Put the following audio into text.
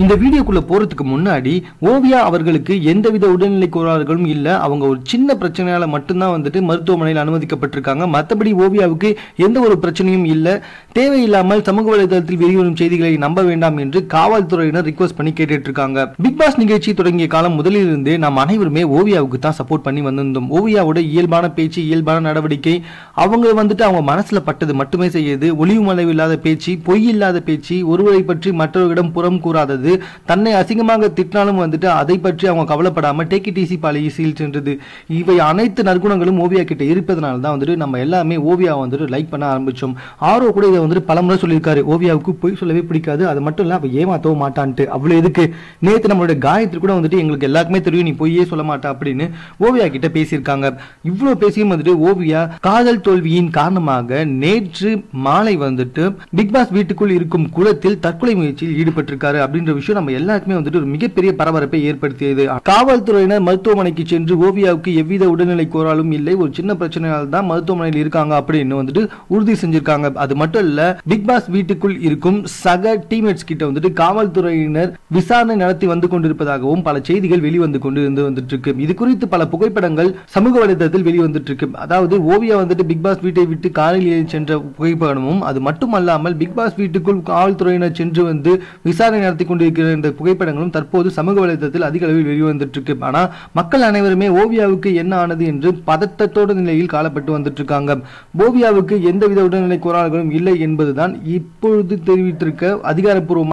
இந்த வீடியோக்குள்ள போறதுக்கு முன்னாடி ஓவியா அவர்களுக்கு எந்தவித உடல்நிலை கோளாறுகளும் இல்ல. அவங்க ஒரு சின்ன பிரச்சனையால மட்டும்தான் வந்துட்டு மருத்துவமனையில் அனுமதிக்கப்பட்டிருக்காங்க. மற்றபடி ஓவியாவுக்கு எந்த ஒரு பிரச்சனையும் இல்ல. தேவையில்லாமல் சமூக வலைதளத்தில் வெளிவரும் செய்திகளை நம்ப வேண்டாம் என்று காவல்துறையினர் ரிக்வெஸ்ட் பண்ணி கேட்டுட்டு இருக்காங்க. பிக் பாஸ் நிகழ்ச்சி தொடங்கிய காலம் முதலில் இருந்தே நாம் அனைவருமே ஓவியாவுக்கு தான் சப்போர்ட் பண்ணி வந்திருந்தோம். ஓவியாவோட இயல்பான பேச்சு, இயல்பான நடவடிக்கை, அவங்க வந்துட்டு அவங்க மனசுல பட்டது மட்டுமே செய்யுது. ஒளிவு மறைவு இல்லாத பேச்சு, பொய் இல்லாத பேச்சு, ஒருவரை பற்றி மற்றவர்களிடம் புறம் கூறாதது, தன்னை அசிங்கமாக திட்டினாலும் வந்துட்டு அதை பற்றி அவங்க கவலைப்படாம டேக் இட் ஈஸி பாலிசியில் சென்றது. இவை அனைத்து நற்குணங்களும் ஓவியா கிட்ட இருப்பதனால தான் வந்துட்டு நம்ம எல்லாமே ஓவியா வந்துட்டு லைக் பண்ண ஆரம்பிச்சோம். ஆரோ கூட இதை வந்துட்டு பலமுறை சொல்லியிருக்காரு. ஓவியாவுக்கு பொய் சொல்லவே பிடிக்காது, அது மட்டும் இல்ல அவ ஏமாத்தவும் மாட்டான்ட்டு. அவ்வளவு எதுக்கு, நேத்து நம்மளுடைய காயத்ரி கூட வந்துட்டு எங்களுக்கு எல்லாருக்குமே தெரியும் நீ பொய்யே சொல்ல மாட்டா அப்படின்னு ஓவியா கிட்ட பேசியிருக்காங்க. இவ்வளவு பேசியும் வந்துட்டு ஓவியா காதல் தோல்வியின் காரணமாக நேற்று மாலை வந்துட்டு பிக் பாஸ் வீட்டுக்குள் இருக்கும் குளத்தில் தற்கொலை முயற்சியில் ஈடுபட்டிருக்காரு அப்படின்ற விஷயம் நம்ம எல்லாருக்குமே வந்துட்டு ஒரு மிகப்பெரிய பரபரப்பை ஏற்படுத்தியது. காவல்துறையினர் மருத்துவமனைக்கு சென்று ஓவியாவுக்கு எவ்வித உடல்நிலை கோளாறும் இல்லை, ஒரு சின்ன பிரச்சனையால் தான் மருத்துவமனையில் இருக்காங்க அப்படின்னு வந்துட்டு உறுதி செஞ்சிருக்காங்க. அது மட்டும் இல்ல, பிக் பாஸ் வீட்டுக்குள் இருக்கும் சக டீம்மேட்ஸ் கிட்ட வந்துட்டு காவல்துறையினர் விசாரணை நடத்தி வந்து கொண்டிருப்பதாகவும் பல செய்திகள் வெளிவந்து கொண்டு வந்துட்டு இருக்கு. இது குறித்து பல புகைப்படங்கள் சமூக வலைதளத்தில் வெளிவந்துட்டு இருக்கு. அதாவது ஓவியா வந்துட்டு பிக் பாஸ் வீட்டை விட்டு காரில் ஏறி சென்ற புகைப்படமும், அது மட்டுமல்லாமல் பிக் பாஸ் வீட்டுக்குள் காவல்துறையினர் சென்று வந்து விசாரணை நடத்தி கொண்டிருக்கிற இந்த புகைப்படங்களும் தற்போது சமூக வலைதளத்தில் அதிக அளவில் வெளிவந்துட்டு இருக்கு. ஆனா மக்கள் அனைவருமே ஓவியாவுக்கு என்ன ஆனது என்று பதட்டத்தோட நிலையில் காலப்பட்டு வந்துட்டு இருக்காங்க. ஓவியாவுக்கு எந்தவித உடல்நிலை கோளாறுகளும் இல்லை என்பதுதான் இப்பொழுது தெரிவித்திருக்க அதிகாரப்பூர்வமாக